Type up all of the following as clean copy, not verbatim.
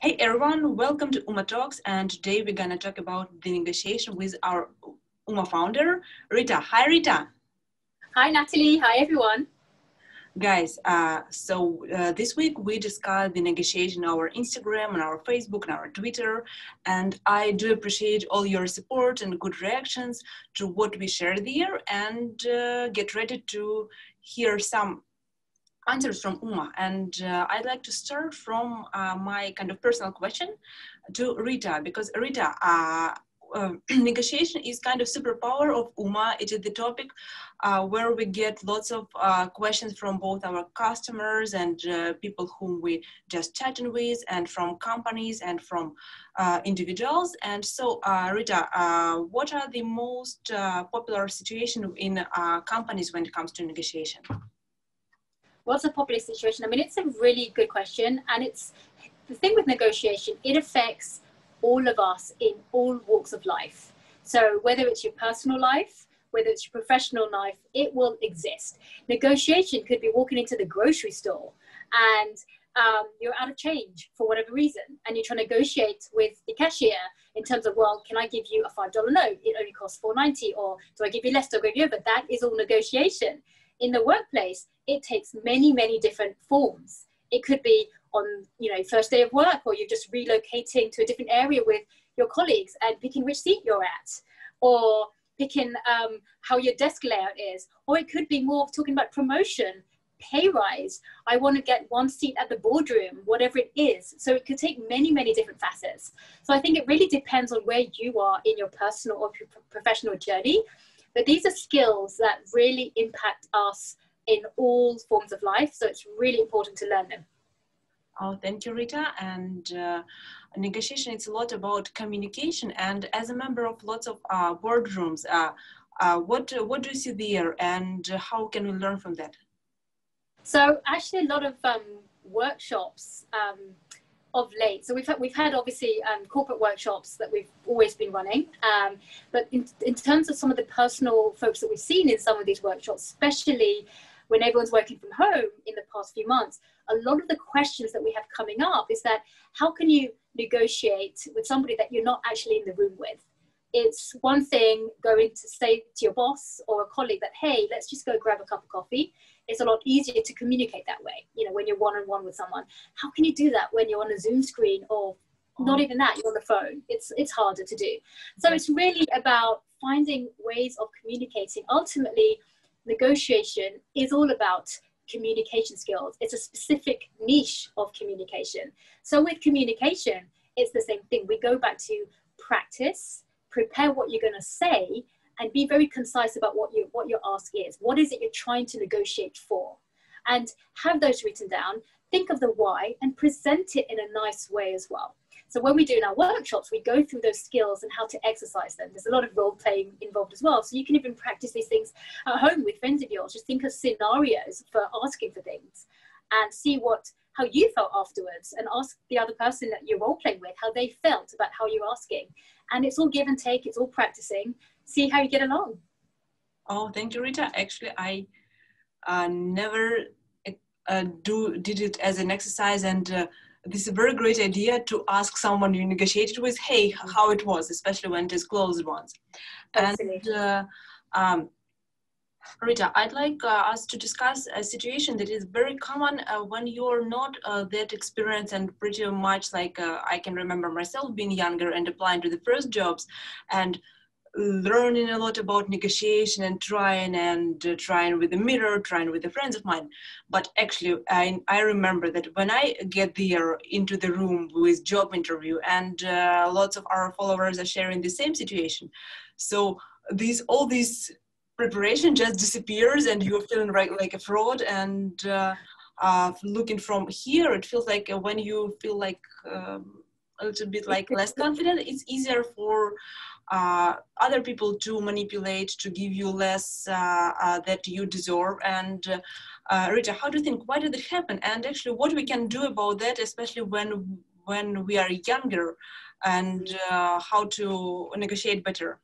Hey everyone, welcome to UMA Talks, and today we're gonna talk about the negotiation with our UMA founder, Rita. Hi Rita. Hi Natalie, hi everyone. Guys, this week we discussed the negotiation on our Instagram, on our Facebook, and our Twitter, and I do appreciate all your support and good reactions to what we shared there, and get ready to hear some answers from UMA. And I'd like to start from my kind of personal question to Rita, because Rita, negotiation is kind of superpower of UMA. It is the topic where we get lots of questions from both our customers and people whom we just chatting with, and from companies and from individuals. And so, Rita, what are the most popular situations in companies when it comes to negotiation? What's a popular situation? I mean, it's a really good question. And it's the thing with negotiation, it affects all of us in all walks of life. So whether it's your personal life, whether it's your professional life, it will exist. Negotiation could be walking into the grocery store and you're out of change for whatever reason. And you're trying to negotiate with the cashier in terms of, well, can I give you a $5 note? It only costs $4.90, or do I give you less? Do I give you over? That is all negotiation. In the workplace, it takes many, many different forms. It could be on, first day of work, or you're just relocating to a different area with your colleagues and picking which seat you're at, or picking how your desk layout is. Or it could be more talking about promotion, pay rise. I want to get one seat at the boardroom, whatever it is. So it could take many, many different facets. So I think it really depends on where you are in your personal or professional journey. But these are skills that really impact us in all forms of life. So it's really important to learn them. Oh, thank you, Rita. And negotiation, it's a lot about communication. And as a member of lots of boardrooms, what do you see there, and how can we learn from that? So actually a lot of workshops of late. So we've had obviously corporate workshops that we've always been running. But in terms of some of the personal folks that we've seen in some of these workshops, especially when everyone's working from home in the past few months, a lot of the questions that we have coming up is that how can you negotiate with somebody that you're not actually in the room with? It's one thing going to say to your boss or a colleague that, hey, let's just go grab a cup of coffee. It's a lot easier to communicate that way, when you're one-on-one with someone. How can you do that when you're on a Zoom screen, or not even that, you're on the phone? It's harder to do. So it's really about finding ways of communicating. Ultimately, negotiation is all about communication skills. It's a specific niche of communication. So with communication, it's the same thing. We go back to practice, prepare what you're going to say, and be very concise about what your ask is. What is it you're trying to negotiate for? And have those written down, think of the why, and present it in a nice way as well. So when we do in our workshops, we go through those skills and how to exercise them. There's a lot of role playing involved as well. So you can even practice these things at home with friends of yours. Just think of scenarios for asking for things and see how you felt afterwards, and ask the other person that you're role playing with how they felt about how you're asking. And it's all give and take. It's all practicing. See how you get along. Oh, thank you, Rita. Actually, I never did it as an exercise, and this is a very great idea to ask someone you negotiated with, hey, how it was, especially when it is closed ones. Absolutely. And Rita, I'd like us to discuss a situation that is very common when you're not that experienced, and pretty much like I can remember myself being younger and applying to the first jobs and learning a lot about negotiation and trying with the mirror, trying with the friends of mine. But actually, I remember that when I get there into the room with job interview, and lots of our followers are sharing the same situation. So all these preparation just disappears, and you're feeling like a fraud. And looking from here, it feels like when you feel like a little bit like less confident, it's easier for other people to manipulate, to give you less that you deserve. And Rita, how do you think, why did it happen? And actually what we can do about that, especially when we are younger, and how to negotiate better?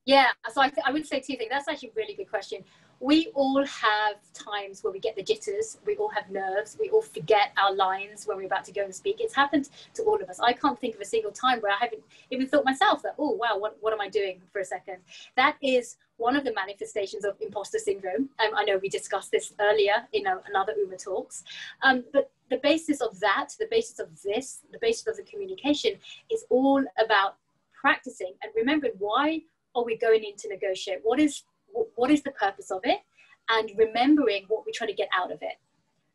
Yeah, so I would say two things. That's actually a really good question. we all have times where we get the jitters, we all have nerves, we all forget our lines when we're about to go and speak. It's happened to all of us. I can't think of a single time where I haven't even thought myself that, oh, wow, what am I doing for a second? That is one of the manifestations of imposter syndrome. I know we discussed this earlier in another UMA talks, but the basis of that, the basis of this, the basis of the communication is all about practicing and remembering, why are we going in to negotiate? What is the purpose of it? And remembering what we try to get out of it.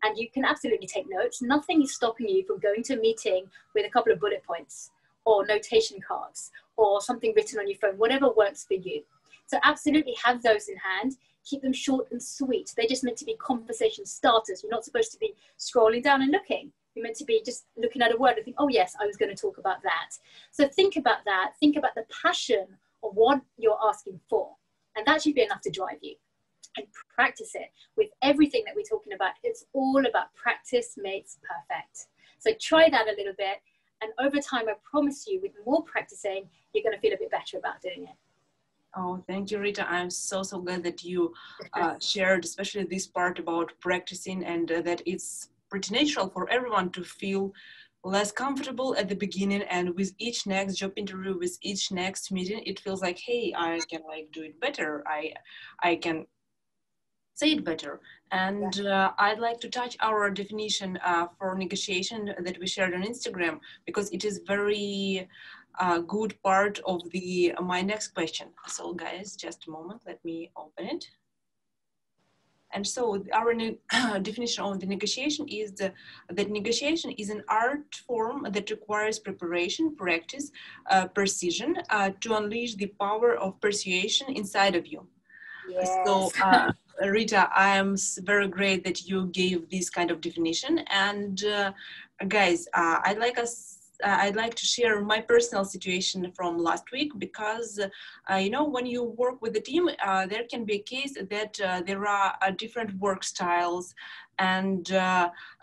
And you can absolutely take notes. Nothing is stopping you from going to a meeting with a couple of bullet points or notation cards or something written on your phone, whatever works for you. So absolutely have those in hand. Keep them short and sweet. They're just meant to be conversation starters. You're not supposed to be scrolling down and looking. You're meant to be just looking at a word and think, oh yes, I was going to talk about that. So think about that. Think about the passion of what you're asking for. And that should be enough to drive you. And practice it with everything that we're talking about. It's all about practice makes perfect. So try that a little bit. And over time, I promise you, with more practicing, you're going to feel a bit better about doing it. Oh, thank you, Rita. I'm so glad that you shared, especially this part about practicing, and that it's pretty natural for everyone to feel less comfortable at the beginning, and with each next job interview, with each next meeting, it feels like, hey, I can like do it better. I can say it better. And I'd like to touch our definition for negotiation that we shared on Instagram, because it is very good part of my next question. So guys, just a moment, let me open it. And so our definition of the negotiation is that negotiation is an art form that requires preparation, practice, precision to unleash the power of persuasion inside of you. Yes. So Rita, I am very great that you gave this kind of definition. And guys, I'd like to share my personal situation from last week, because, you know, when you work with a team, there can be a case that there are different work styles, and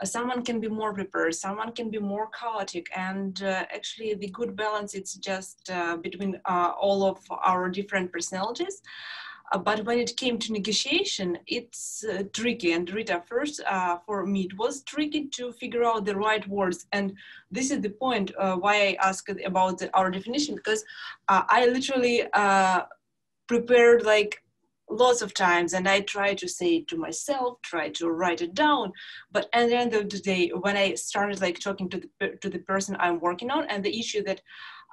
someone can be more prepared, someone can be more chaotic, and actually the good balance is just between all of our different personalities. But when it came to negotiation, it's tricky. And Rita, first, for me, it was tricky to figure out the right words. And this is the point why I asked about our definition, because I literally prepared like lots of times, and I tried to say it to myself, try to write it down. But at the end of the day, when I started like talking to the person I'm working on, and the issue that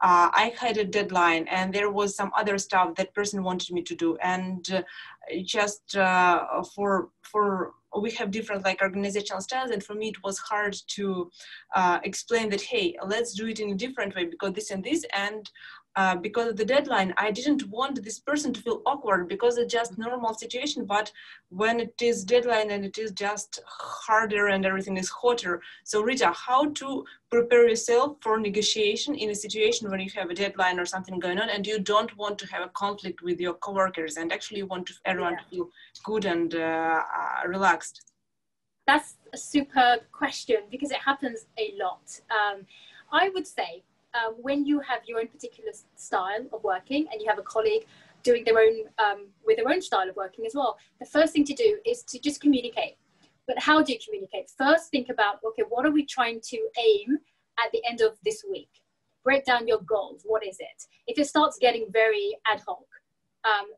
I had a deadline, and there was some other stuff that person wanted me to do, and just we have different like organizational styles, and for me it was hard to explain that, hey, let's do it in a different way because this and this, and because of the deadline, I didn't want this person to feel awkward, because it's just normal situation. But when it is deadline and it is just harder and everything is hotter. So Rita, how to prepare yourself for negotiation in a situation when you have a deadline or something going on, and you don't want to have a conflict with your coworkers, and actually you want everyone to feel good and relaxed? That's a superb question, because it happens a lot. I would say, when you have your own particular style of working and you have a colleague doing their own, with their own style of working as well, the first thing to do is to just communicate. But how do you communicate? First, think about, okay, what are we trying to aim at the end of this week? Break down your goals. What is it? If it starts getting very ad hoc,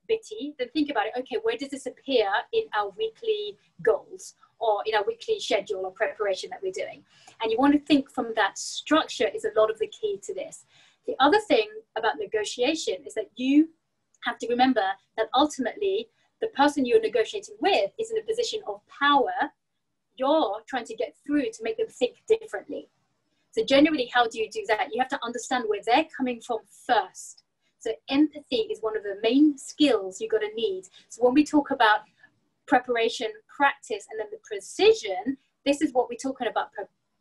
bitty, then think about it. Okay, where does this appear in our weekly goals or in our weekly schedule or preparation that we're doing? And you want to think from that. Structure is a lot of the key to this. The other thing about negotiation is that you have to remember that ultimately the person you're negotiating with is in a position of power. You're trying to get through to make them think differently. So generally, how do you do that? You have to understand where they're coming from first. So empathy is one of the main skills you're going to need. So when we talk about preparation, practice, and then the precision, this is what we're talking about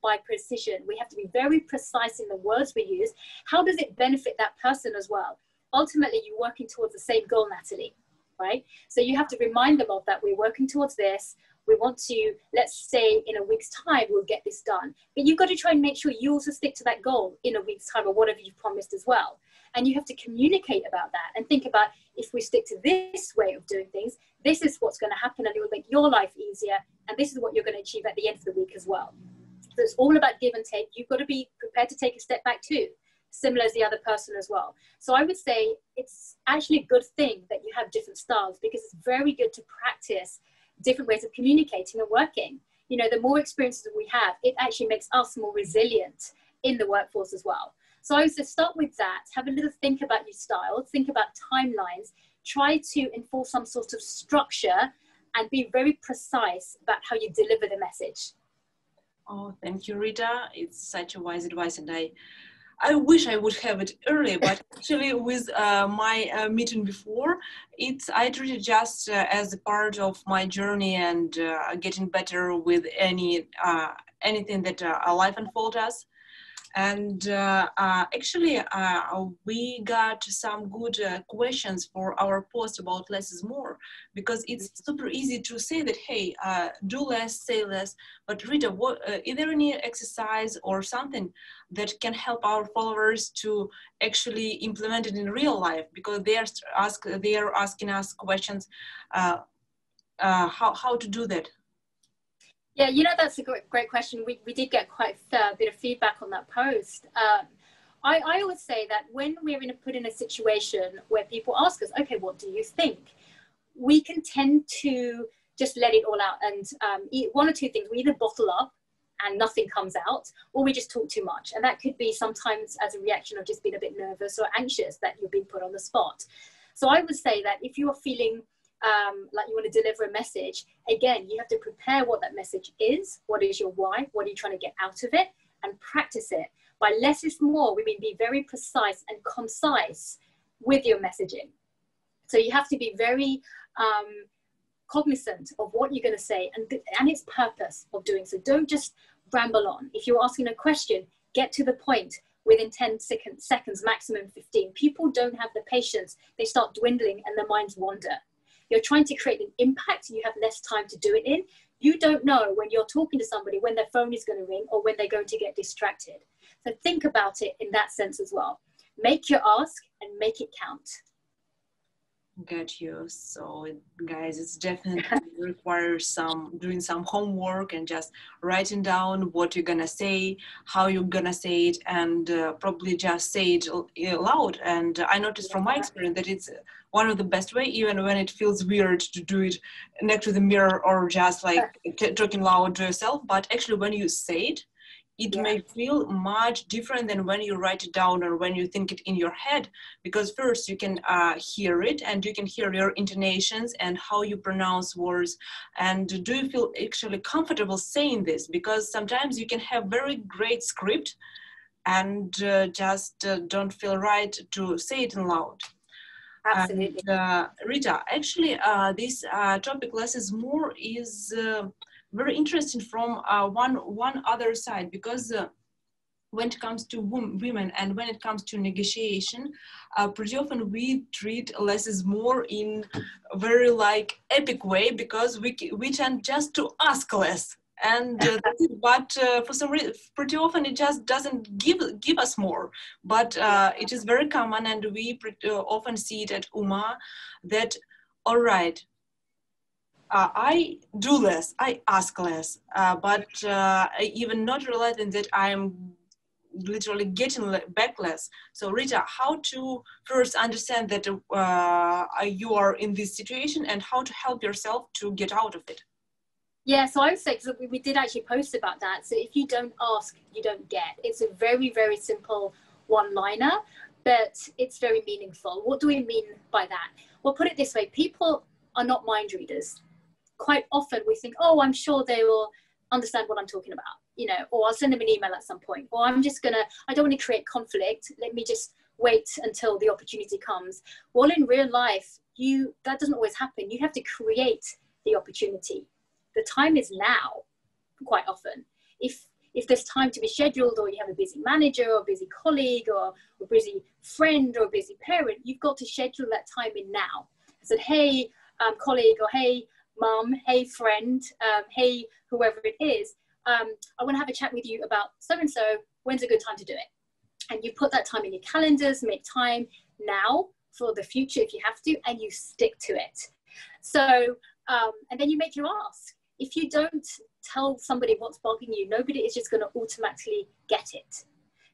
by precision. We have to be very precise in the words we use. How does it benefit that person as well? Ultimately, you're working towards the same goal, Natalie, right? So you have to remind them of that. We're working towards this. We want to, let's say in a week's time, we'll get this done. But you've got to try and make sure you also stick to that goal in a week's time or whatever you've promised as well. And you have to communicate about that and think about, if we stick to this way of doing things, this is what's going to happen and it will make your life easier. And this is what you're going to achieve at the end of the week as well. So it's all about give and take. You've got to be prepared to take a step back too, similar as the other person as well. So I would say it's actually a good thing that you have different styles, because it's very good to practice different ways of communicating and working. You know, the more experiences we have, it actually makes us more resilient in the workforce as well. So I would say start with that, have a little think about your style, think about timelines, try to enforce some sort of structure and be very precise about how you deliver the message. Oh, thank you, Rita. It's such a wise advice, and I wish I would have it earlier, but actually with my meeting before, I treated just as a part of my journey and getting better with anything that life unfolds us. And actually, we got some good questions for our post about less is more, because it's super easy to say that, hey, do less, say less. But Rita, is there any exercise or something that can help our followers to actually implement it in real life? Because they are asking us questions, how to do that. Yeah, you know, that's a great question. We did get quite a bit of feedback on that post. I always say that when we're put in a situation where people ask us, okay, what do you think? We can tend to just let it all out and eat one or two things. We either bottle up and nothing comes out, or we just talk too much. And that could be sometimes as a reaction of just being a bit nervous or anxious that you're being put on the spot. So I would say that if you are feeling like you want to deliver a message, again, you have to prepare what that message is. What is your why? What are you trying to get out of it? And practice it. By less is more, we mean be very precise and concise with your messaging. So you have to be very cognizant of what you're going to say and its purpose of doing so. Don't just ramble on. If you're asking a question, get to the point within 10 seconds, maximum 15. People don't have the patience. They start dwindling and their minds wander. You're trying to create an impact, you have less time to do it in. You don't know when you're talking to somebody when their phone is going to ring or when they're going to get distracted. So think about it in that sense as well. Make your ask and make it count. Got you. So guys, it's definitely requires doing some homework and just writing down what you're gonna say, how you're gonna say it, and probably just say it loud. And I noticed from my experience that it's one of the best way, even when it feels weird to do it next to the mirror or just like talking loud to yourself. But actually when you say it, it may feel much different than when you write it down or when you think it in your head, because first you can hear it and you can hear your intonations and how you pronounce words. And do you feel actually comfortable saying this? Because sometimes you can have very great script and just don't feel right to say it in loud. Absolutely. And, Rita, actually this topic less is more is very interesting from one other side, because when it comes to women and when it comes to negotiation, pretty often we treat less is more in a very like epic way, because we tend just to ask less. And but for some reason, pretty often it just doesn't give us more. But it is very common, and we often see it at UMA that, all right, I do less, I ask less, but even not realizing that I'm literally getting back less. So Rita, how to first understand that you are in this situation and how to help yourself to get out of it? Yeah, so I would say, because we did actually post about that. So if you don't ask, you don't get. It's a very, very simple one-liner, but it's very meaningful. What do we mean by that? Well, put it this way, people are not mind readers. Quite often we think, oh, I'm sure they will understand what I'm talking about, you know, or I'll send them an email at some point, or I don't want to create conflict. Let me just wait until the opportunity comes. Well, in real life, that doesn't always happen. You have to create the opportunity. The time is now, quite often. If there's time to be scheduled, or you have a busy manager or a busy colleague or a busy friend or a busy parent, you've got to schedule that time in now. I said, hey, colleague, or hey, mum, hey friend, hey whoever it is, I want to have a chat with you about so-and-so, when's a good time to do it? And you put that time in your calendars, make time now for the future if you have to, and you stick to it. So, and then you make your ask. If you don't tell somebody what's bugging you, nobody is just going to automatically get it.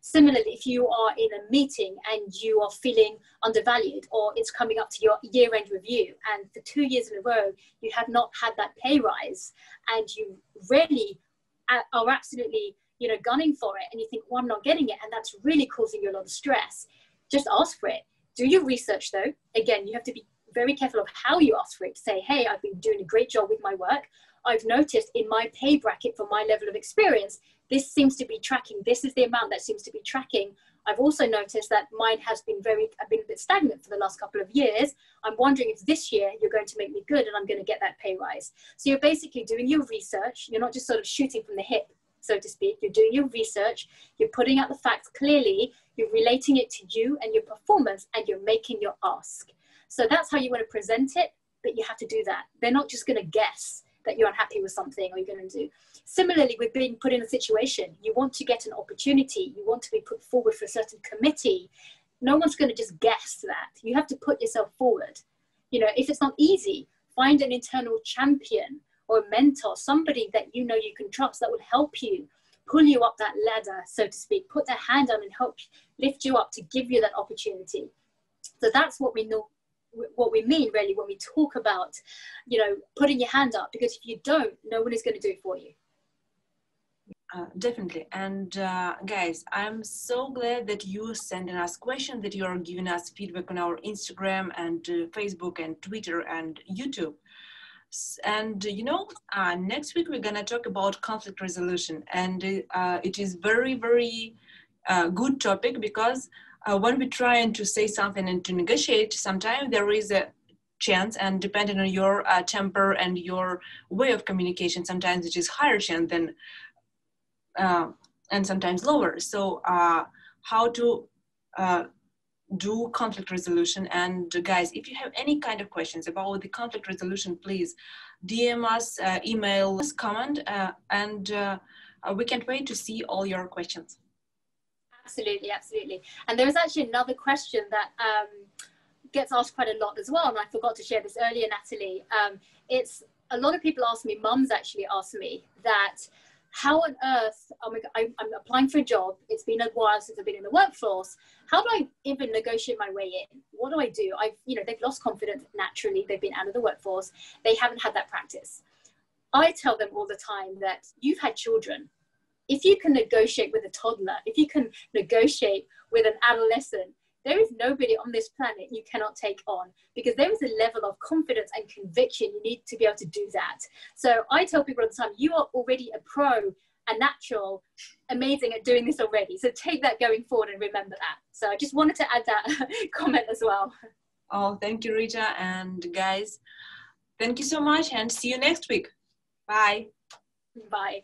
Similarly, if you are in a meeting and you are feeling undervalued, or it's coming up to your year-end review, and for 2 years in a row, you have not had that pay rise, and you really are absolutely, gunning for it, and you think, well, I'm not getting it, and that's really causing you a lot of stress, just ask for it. Do your research though. Again, you have to be very careful of how you ask for it. Say, hey, I've been doing a great job with my work. I've noticed in my pay bracket for my level of experience, this seems to be tracking. This is the amount that seems to be tracking. I've also noticed that mine has been a bit stagnant for the last couple of years. I'm wondering if this year you're going to make me good and I'm going to get that pay rise. So you're basically doing your research. You're not just sort of shooting from the hip, so to speak. You're doing your research. You're putting out the facts clearly. You're relating it to you and your performance, and you're making your ask. So that's how you want to present it, but you have to do that. They're not just going to guess that you're unhappy with something or you're going to do. Similarly, with being put in a situation, you want to get an opportunity, you want to be put forward for a certain committee. No one's going to just guess that. You have to put yourself forward. If it's not easy, find an internal champion or a mentor, somebody that you can trust that will help you, pull you up that ladder, so to speak, put their hand on and help lift you up to give you that opportunity. So that's what we know. What we mean really when we talk about, putting your hand up, because if you don't, no one is going to do it for you. Definitely. And guys, I'm so glad that you sending us questions, that you are giving us feedback on our Instagram and Facebook and Twitter and YouTube. And next week we're gonna talk about conflict resolution, and it is very, very good topic, because when we're trying to say something and to negotiate, sometimes there is a chance, and depending on your temper and your way of communication, sometimes it is higher chance than and sometimes lower. So how to do conflict resolution. And guys, if you have any kind of questions about the conflict resolution, please DM us, email us, comment, and we can't wait to see all your questions. Absolutely, absolutely. And there is actually another question that gets asked quite a lot as well, and I forgot to share this earlier, Natalie. It's a lot of people ask me, mums actually ask me that, how on earth, I'm applying for a job, it's been a while since I've been in the workforce, how do I even negotiate my way in? What do I do? They've lost confidence naturally, they've been out of the workforce, they haven't had that practice. I tell them all the time that you've had children. If you can negotiate with a toddler, if you can negotiate with an adolescent, there is nobody on this planet you cannot take on, because there is a level of confidence and conviction. You need to be able to do that. So I tell people all the time, you are already a pro, a natural, amazing at doing this already. So take that going forward and remember that. So I just wanted to add that comment as well. Oh, thank you, Rita. And guys, thank you so much, and see you next week. Bye. Bye.